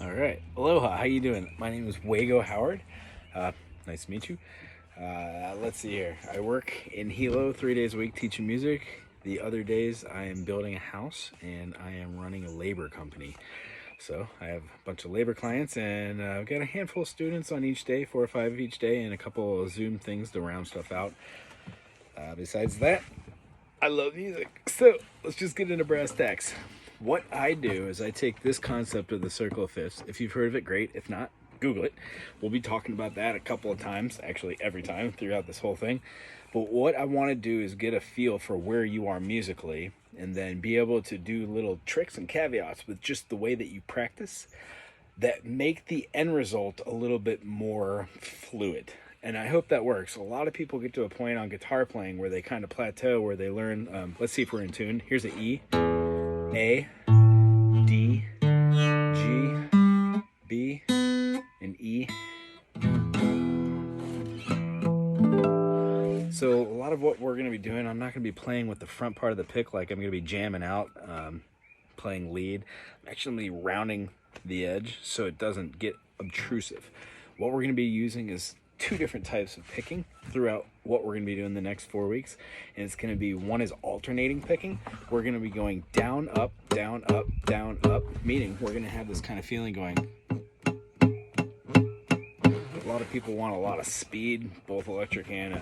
All right. Aloha. How you doing? My name is Wago Howard. Nice to meet you. Let's see here. I work in Hilo 3 days a week teaching music. The other days I am building a house and I am running a labor company. So I have a bunch of labor clients and I've got a handful of students on each day, 4 or 5 each day, and a couple of Zoom things to round stuff out. Besides that, I love music. So let's just get into brass tacks. What I do is I take this concept of the circle of fifths. If you've heard of it, great. If not, Google it. We'll be talking about that a couple of times, actually every time throughout this whole thing. But what I want to do is get a feel for where you are musically and then be able to do little tricks and caveats with just the way that you practice that make the end result a little bit more fluid. And I hope that works. A lot of people get to a point on guitar playing where they kind of plateau, where they learn, let's see if we're in tune. Here's an E, A, D, G, B, and E. So a lot of what we're going to be doing, I'm not going to be playing with the front part of the pick like I'm going to be jamming out, playing lead. I'm actually going to be rounding the edge so it doesn't get obtrusive. What we're going to be using is 2 different types of picking throughout what we're going to be doing the next 4 weeks. And it's going to be, one is alternating picking. We're going to be going down, up, down, up, down, up, meaning we're going to have this kind of feeling going. A lot of people want a lot of speed, both electric and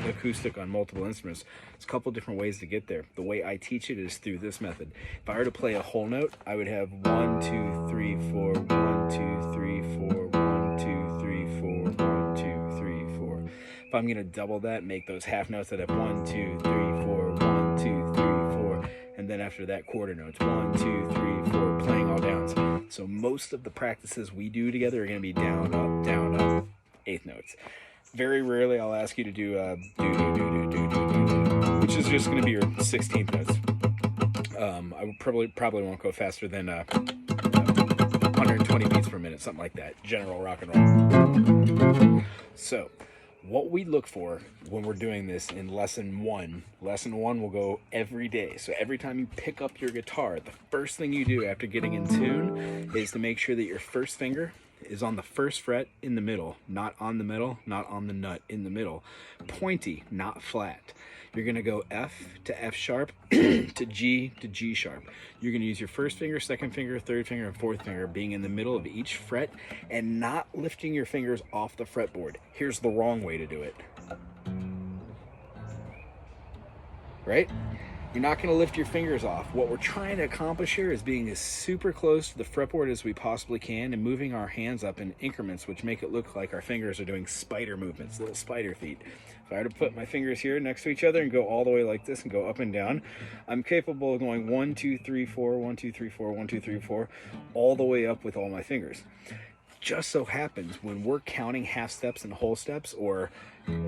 acoustic on multiple instruments. There's a couple different ways to get there. The way I teach it is through this method. If I were to play a whole note, I would have 1, 2, 3, 4, 1, 2, 3, 4, 1, 2, 3, 4, 1, 2, 3, 4. If I'm going to double that, make those half notes, I'd have 1, 2, 3, 4, 1, 2, 3, 4. And then after that, quarter notes, 1, 2, 3, 4, playing all downs. So most of the practices we do together are going to be down, up, eighth notes. Very rarely I'll ask you to do which is just going to be your 16th notes. I would probably won't go faster than 120 beats per minute, something like that. General rock and roll. So what we look for when we're doing this in lesson one will go every day. So every time you pick up your guitar, the first thing you do after getting in tune is to make sure that your first finger is on the first fret in the middle, not on the middle, not on the nut, in the middle. Pointy, not flat. You're going to go F to F sharp to G sharp. You're going to use your first finger, second finger, third finger, and fourth finger being in the middle of each fret and not lifting your fingers off the fretboard. Here's the wrong way to do it. Right? You're not going to lift your fingers off. What we're trying to accomplish here is being as super close to the fretboard as we possibly can and moving our hands up in increments, which make it look like our fingers are doing spider movements, little spider feet. If I were to put my fingers here next to each other and go all the way like this and go up and down, I'm capable of going 1, 2, 3, 4, 1, 2, 3, 4, 1, 2, 3, 4, all the way up with all my fingers. Just so happens when we're counting half steps and whole steps, or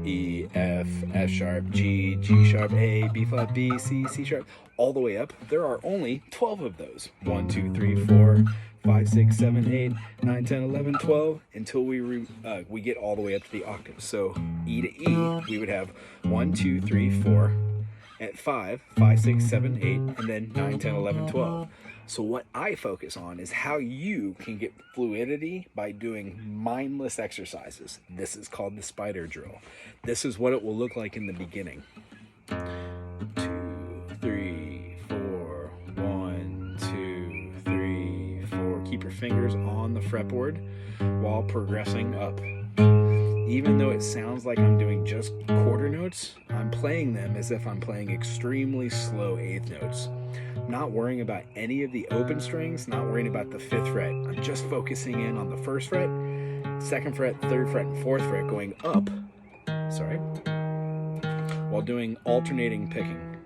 E, F, F sharp, G, G sharp, A, B flat, B, C, C sharp, all the way up, there are only 12 of those. 1, 2, 3, 4, 5, 6, 7, 8, 9, 10, 11, 12, until we get all the way up to the octave. So E to E, we would have 1, 2, 3, 4, at 5, 5, 6, 7, 8, and then 9, 10, 11, 12. So what I focus on is how you can get fluidity by doing mindless exercises. This is called the spider drill. This is what it will look like in the beginning. 2, 3, 4, 1, 2, 3, 4. Keep your fingers on the fretboard while progressing up. Even though it sounds like I'm doing just quarter notes, I'm playing them as if I'm playing extremely slow eighth notes. Not worrying about any of the open strings, not worrying about the 5th fret. I'm just focusing in on the 1st fret, 2nd fret, 3rd fret, and 4th fret going up, while doing alternating picking.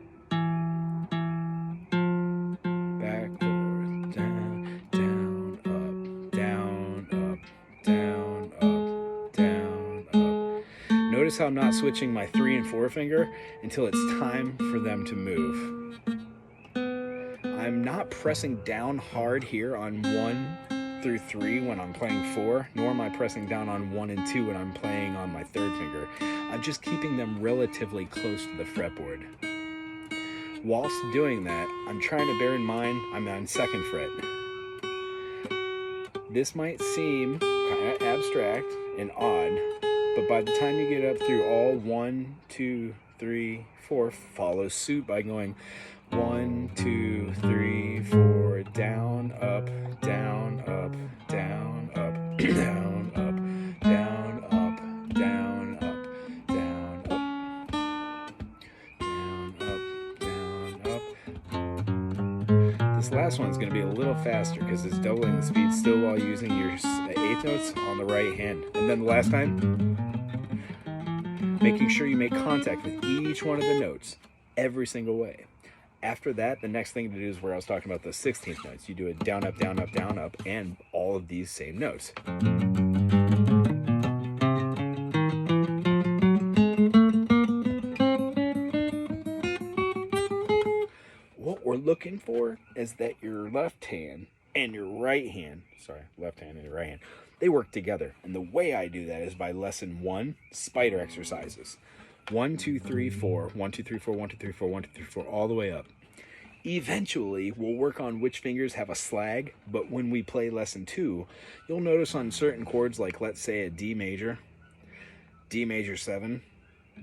Back, forth, down, down, up, down, up, down, up, down, up. Notice how I'm not switching my 3 and 4 finger until it's time for them to move. I'm not pressing down hard here on 1 through 3 when I'm playing 4, nor am I pressing down on 1 and 2 when I'm playing on my 3rd finger. I'm just keeping them relatively close to the fretboard. Whilst doing that, I'm trying to bear in mind I'm on 2nd fret. This might seem kind of abstract and odd, but by the time you get up through all 1, 2, 3, 4, follow suit by going 1, 2, 3, 4, down, up, down, up, down, up, down, up, down, up, down, up, down, up, down, up, down, up. This last one's going to be a little faster because it's doubling the speed still while using your eighth notes on the right hand. And then the last time, making sure you make contact with each one of the notes every single way. After that, the next thing to do is where I was talking about the 16th notes. You do it down, up, down, up, down, up, and all of these same notes. What we're looking for is that your left hand and your right hand, left hand and your right hand, they work together. And the way I do that is by lesson 1, spider exercises. 1, 2, 3, 4, 1, 2, 3, 4, 1, 2, 3, 4, 1, 2, 3, 4, all the way up. Eventually, we'll work on which fingers have a slag, but when we play lesson 2, you'll notice on certain chords, like let's say a D major 7,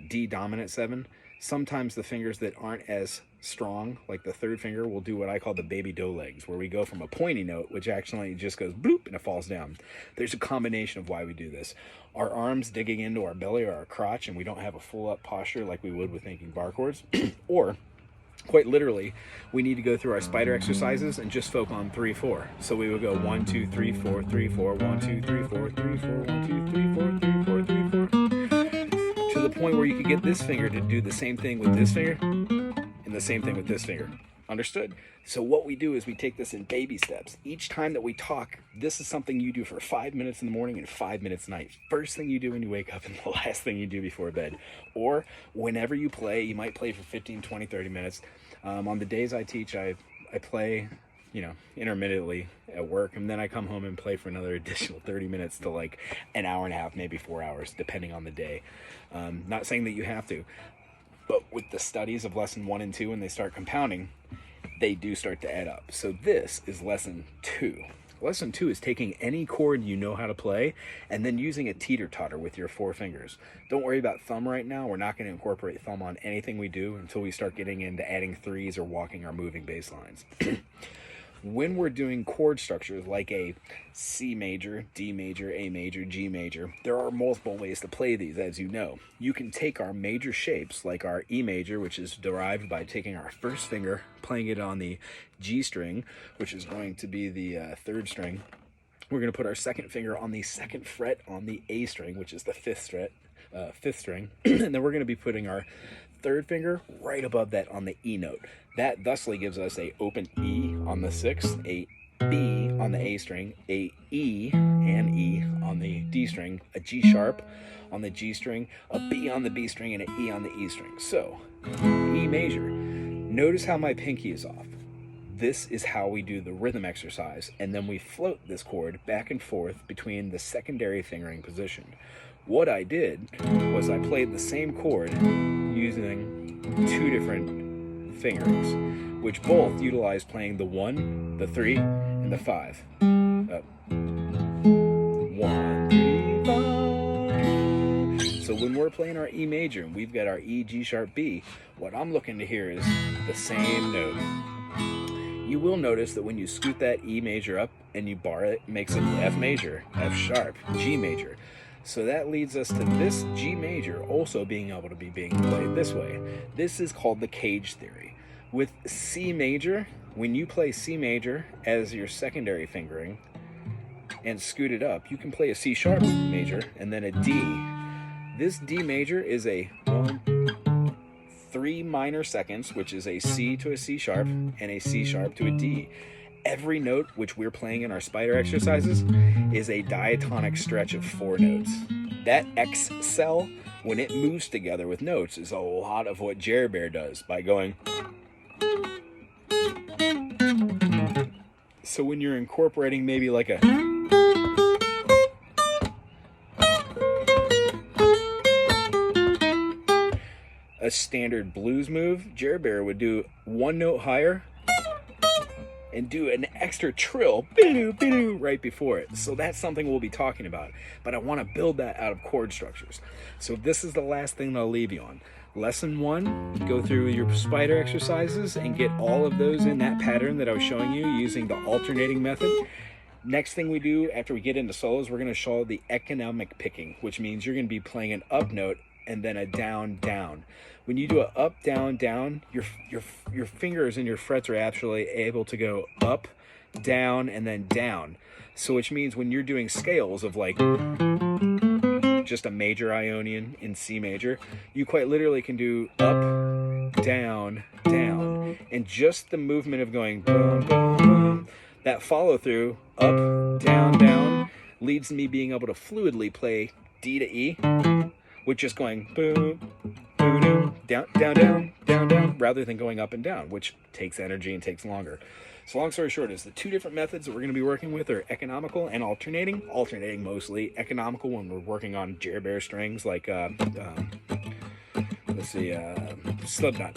D dominant 7, sometimes the fingers that aren't as strong, like the third finger, will do what I call the baby doe legs, where we go from a pointy note, which actually just goes bloop and it falls down. There's a combination of why we do this. Our arms digging into our belly or our crotch, and we don't have a full up posture like we would with making bar chords, or quite literally, we need to go through our spider exercises and just focus on 3, 4. So we would go 1, 2, 3, 4, 3, 4, 1, 2, 3, 4, 3, 4, 1, 2, 3, 4, 3, 4, 3, 4. To the point where you could get this finger to do the same thing with this finger and the same thing with this finger. Understood? So what we do is we take this in baby steps. Each time that we talk, this is something you do for 5 minutes in the morning and 5 minutes at night. First thing you do when you wake up and the last thing you do before bed. Or whenever you play, you might play for 15, 20, 30 minutes. On the days I teach, I play, intermittently at work, and then I come home and play for another additional 30 minutes to like an hour and a half, maybe 4 hours, depending on the day. Not saying that you have to, but with the studies of lesson 1 and 2, when they start compounding, they do start to add up. So this is lesson 2. Lesson 2 is taking any chord you know how to play and then using a teeter-totter with your 4 fingers. Don't worry about thumb right now. We're not going to incorporate thumb on anything we do until we start getting into adding 3s or walking or moving bass lines. When we're doing chord structures like a C major, D major, A major, G major, there are multiple ways to play these, as you know. You can take our major shapes, like our E major, which is derived by taking our first finger, playing it on the G string, which is going to be the 3rd string. We're going to put our second finger on the 2nd fret on the A string, which is the 5th string. And then we're going to be putting our 3rd finger right above that on the E note. That thusly gives us a open E on the 6th, a B on the A string, a E and E on the D string, a G sharp on the G string, a B on the B string, and an E on the E string. So, E major. Notice how my pinky is off. This is how we do the rhythm exercise, and then we float this chord back and forth between the secondary fingering position. What I did was I played the same chord using 2 different fingerings, which both utilize playing the 1, the 3, and the 5. 1, 3, 5. So when we're playing our E major and we've got our E, G sharp, B, what I'm looking to hear is the same note. You will notice that when you scoot that E major up and you bar it, it makes it F major, F sharp, G major. So that leads us to this G major also being able to be played this way. This is called the cage theory. With C major, when you play C major as your secondary fingering and scoot it up, you can play a C sharp major and then a D. This D major is a 3 minor seconds, which is a C to a C sharp and a C sharp to a D. Every note which we're playing in our spider exercises is a diatonic stretch of 4 notes. That X cell, when it moves together with notes, is a lot of what Jerry Bear does by going. So when you're incorporating maybe like a standard blues move, Jerry Bear would do 1 note higher and do an extra trill right before it. So that's something we'll be talking about. But I want to build that out of chord structures. So this is the last thing that I'll leave you on. Lesson 1, go through your spider exercises and get all of those in that pattern that I was showing you using the alternating method. Next thing we do after we get into solos, we're going to show the economic picking, which means you're going to be playing an up note and then a down, down. When you do a up, down, down, your fingers and your frets are actually able to go up, down, and then down. So which means when you're doing scales of like just a major Ionian in C major, you quite literally can do up, down, down. And just the movement of going boom, boom, boom, that follow through, up, down, down, leads to me being able to fluidly play D to E, with just going boom, boom, down, down, down, down, down, rather than going up and down, which takes energy and takes longer. So long story short is the two different methods that we're going to be working with are economical and alternating. Alternating mostly, economical when we're working on Jer-Bear strings like, let's see, Slipknot.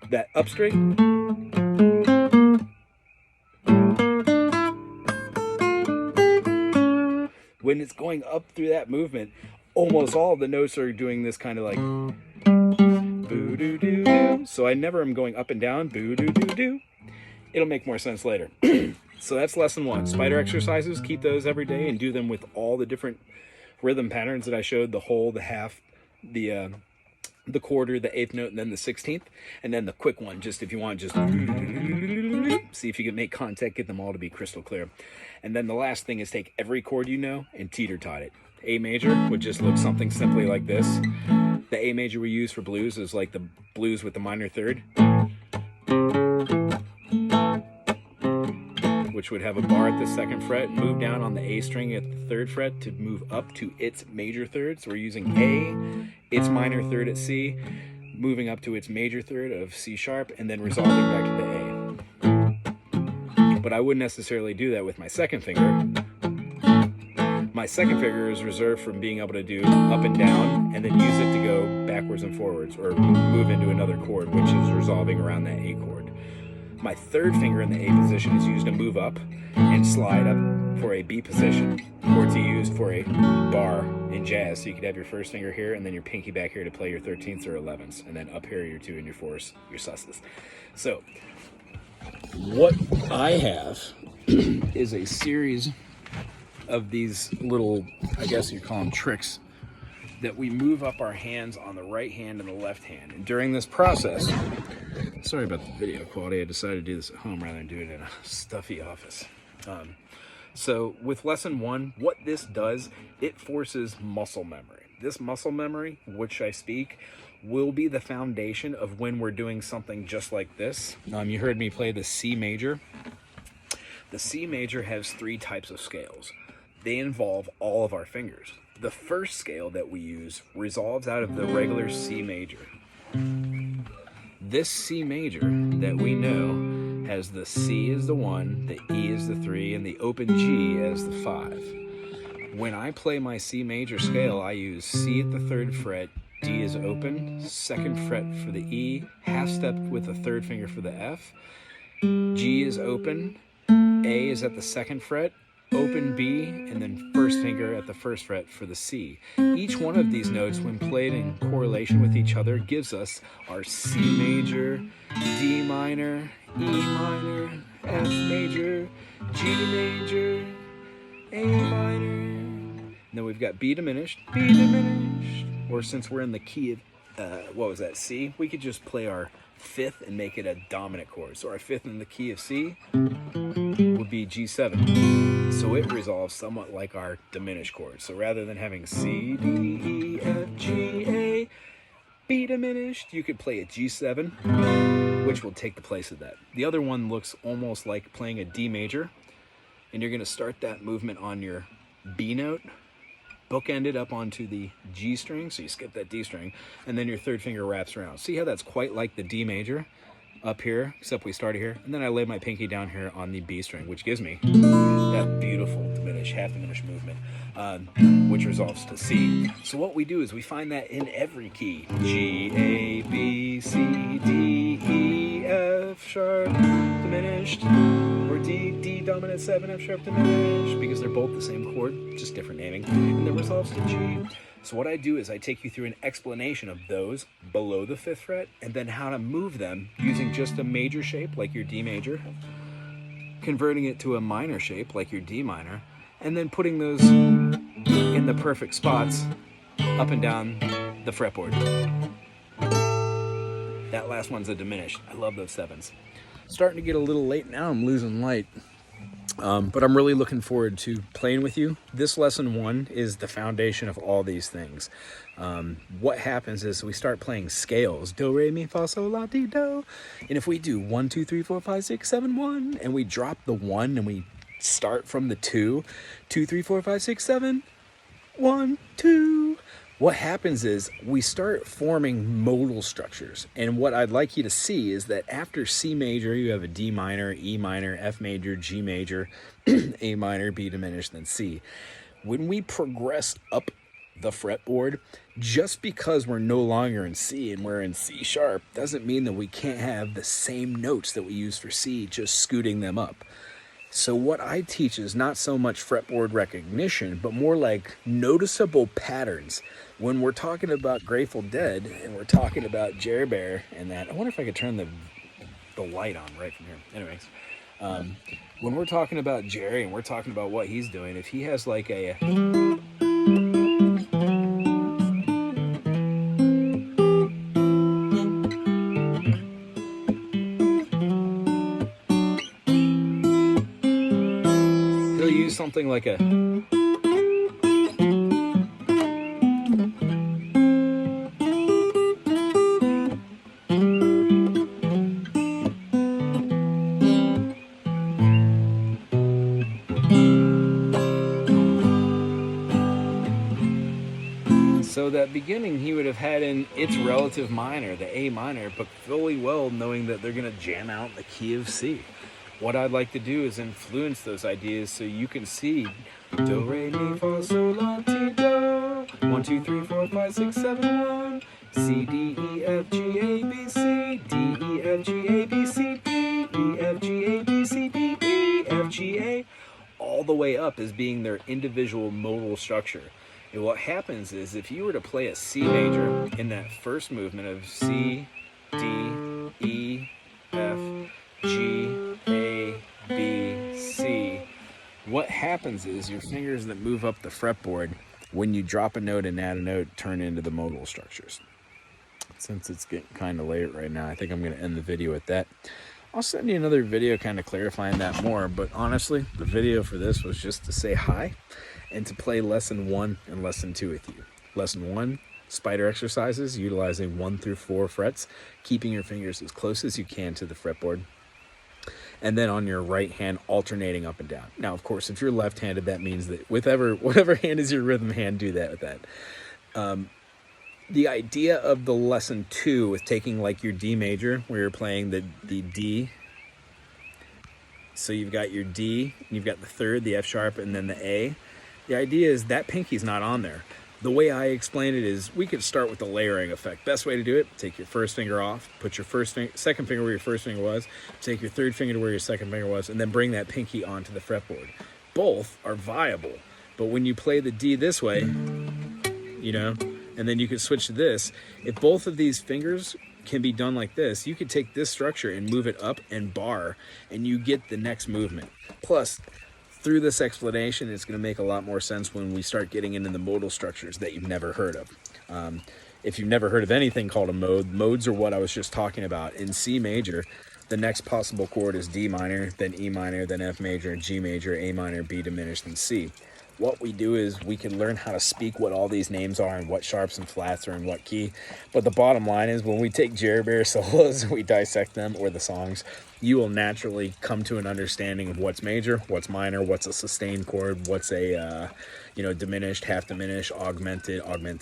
That up string. When it's going up through that movement, almost all of the notes are doing this kind of like boo doo doo doo. So I never am going up and down, boo doo doo doo. It'll make more sense later. So that's lesson 1. Spider exercises, keep those every day and do them with all the different rhythm patterns that I showed, the whole, the half, the quarter, the 8th note, and then the 16th. And then the quick one, just if you want, just see if you can make contact, get them all to be crystal clear. And then the last thing is take every chord you know and Teeter tot it. A major would just look something simply like this. The A major we use for blues is like the blues with the minor third, which would have a bar at the 2nd fret, move down on the A string at the 3rd fret to move up to its major third. So we're using A, its minor third at C, moving up to its major third of C sharp, and then resolving back to the A. But I wouldn't necessarily do that with my 2nd finger. My 2nd finger is reserved from being able to do up and down and then use it to go backwards and forwards or move into another chord, which is resolving around that A chord. My 3rd finger in the A position is used to move up and slide up for a B position, or to use for a bar in jazz. So you could have your 1st finger here and then your pinky back here to play your 13ths or 11ths, and then up here your 2 and your 4s, your susses. So what I have is a series of these little, I guess you call them tricks, that we move up our hands on the right hand and the left hand. And during this process, sorry about the video quality, I decided to do this at home rather than do it in a stuffy office. So with lesson 1, what this does, it forces muscle memory. This muscle memory, which I speak, will be the foundation of when we're doing something just like this. You heard me play the C major. The C major has 3 types of scales. They involve all of our fingers. The first scale that we use resolves out of the regular C major. This C major that we know has the C as the 1, the E as the 3, and the open G as the 5. When I play my C major scale, I use C at the 3rd fret, D is open, 2nd fret for the E, half step with the 3rd finger for the F, G is open, A is at the 2nd fret, open B, and then 1st finger at the 1st fret for the C. Each one of these notes, when played in correlation with each other, gives us our C major, D minor, E minor, F major, G major, A minor. And then we've got B diminished, or since we're in the key of, C, we could just play our 5th and make it a dominant chord. So our 5th in the key of C would be G7. So it resolves somewhat like our diminished chord. So rather than having C, D, E, F, G, A, B diminished, you could play a G7, which will take the place of that. The other one looks almost like playing a D major, and you're going to start that movement on your B note, bookend it up onto the G string, so you skip that D string, and then your 3rd finger wraps around. See how that's quite like the D major up here, except we started here, and then I lay my pinky down here on the B string, which gives me that beautiful diminished diminished, half diminished movement, which resolves to C. So what we do is we find that in every key: G, A, B, C, D, E, F sharp diminished, or D dominant 7, F sharp diminished, because they're both the same chord, just different naming, and then resolves to G. So what I do is I take you through an explanation of those below the 5th fret, and then how to move them using just a major shape like your D major, converting it to a minor shape like your D minor, and then putting those in the perfect spots up and down the fretboard. That last one's a diminished. I love those 7s. Starting to get a little late now, I'm losing light. But I'm really looking forward to playing with you. This lesson 1 is the foundation of all these things. What happens is we start playing scales: do, re, mi, fa, sol, la, ti, do. And if we do 1, 2, 3, 4, 5, 6, 7, 1, and we drop the 1 and we start from the 2, 2, 3, 4, 5, 6, 7, 1, 2. What happens is we start forming modal structures. And what I'd like you to see is that after C major, you have a D minor, E minor, F major, G major, A minor, B diminished, then C. When we progress up the fretboard, just because we're no longer in C and we're in C sharp doesn't mean that we can't have the same notes that we use for C, just scooting them up. So what I teach is not so much fretboard recognition, but more like noticeable patterns. When we're talking about Grateful Dead and we're talking about Jerry Bear and that, I wonder if I could turn the light on right from here. Anyways, when we're talking about Jerry and we're talking about what he's doing, if he has like a... he'll use something like a... So that beginning he would have had in its relative minor, the A minor, but fully well knowing that they're going to jam out the key of C. What I'd like to do is influence those ideas so you can see do, re, mi, fa, sol, la, ti, do, 1, 2, 3, 4, 5, 6, 7, 1, C, D, E, F, G, A, B, C, D, E, F, G, A, B, C, D, E, F, G, A, B, C, D, E, F, G, A, all the way up as being their individual modal structure. And what happens is if you were to play a C major in that first movement of C, D, E, F, G, A, B, C, what happens is your fingers that move up the fretboard, when you drop a note and add a note, turn into the modal structures. Since it's getting kind of late right now, I think I'm going to end the video with that. I'll send you another video kind of clarifying that more, but honestly, the video for this was just to say hi and to play lesson 1 and lesson 2 with you. Lesson 1, spider exercises, utilizing 1 through 4 frets, keeping your fingers as close as you can to the fretboard. And then on your right hand, alternating up and down. Now, of course, if you're left-handed, that means that whatever hand is your rhythm hand, do that with that. The idea of the lesson 2 with taking like your D major, where you're playing the D. So you've got your D, and you've got the 3rd, the F sharp, and then the A. The idea is that pinky's not on there. The way I explain it is we could start with the layering effect. Best way to do it, take your first finger off, put your second finger where your first finger was, take your 3rd finger to where your second finger was, and then bring that pinky onto the fretboard. Both are viable, but when you play the D this way, you know, and then you could switch to this, if both of these fingers can be done like this, you could take this structure and move it up and bar, and you get the next movement. Plus, through this explanation, it's going to make a lot more sense when we start getting into the modal structures that you've never heard of. If you've never heard of anything called a mode, modes are what I was just talking about. In C major, the next possible chord is D minor, then E minor, then F major, G major, A minor, B diminished, and C. What we do is we can learn how to speak what all these names are and what sharps and flats are in what key. But the bottom line is when we take Jerry Bear solos and we dissect them, or the songs, you will naturally come to an understanding of what's major, what's minor, what's a sustained chord, what's a diminished, half diminished, augmented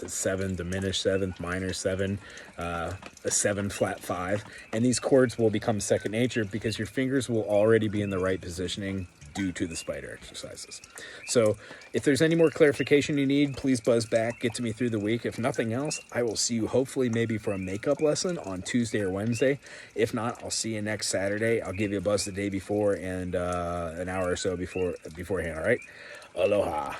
7, diminished 7th, minor 7, a 7 flat 5. And these chords will become second nature because your fingers will already be in the right positioning due to the spider exercises. So if there's any more clarification you need, please buzz back, get to me through the week. If nothing else, I will see you hopefully maybe for a makeup lesson on Tuesday or Wednesday. If not, I'll see you next Saturday. I'll give you a buzz the day before and an hour or so beforehand, all right? Aloha.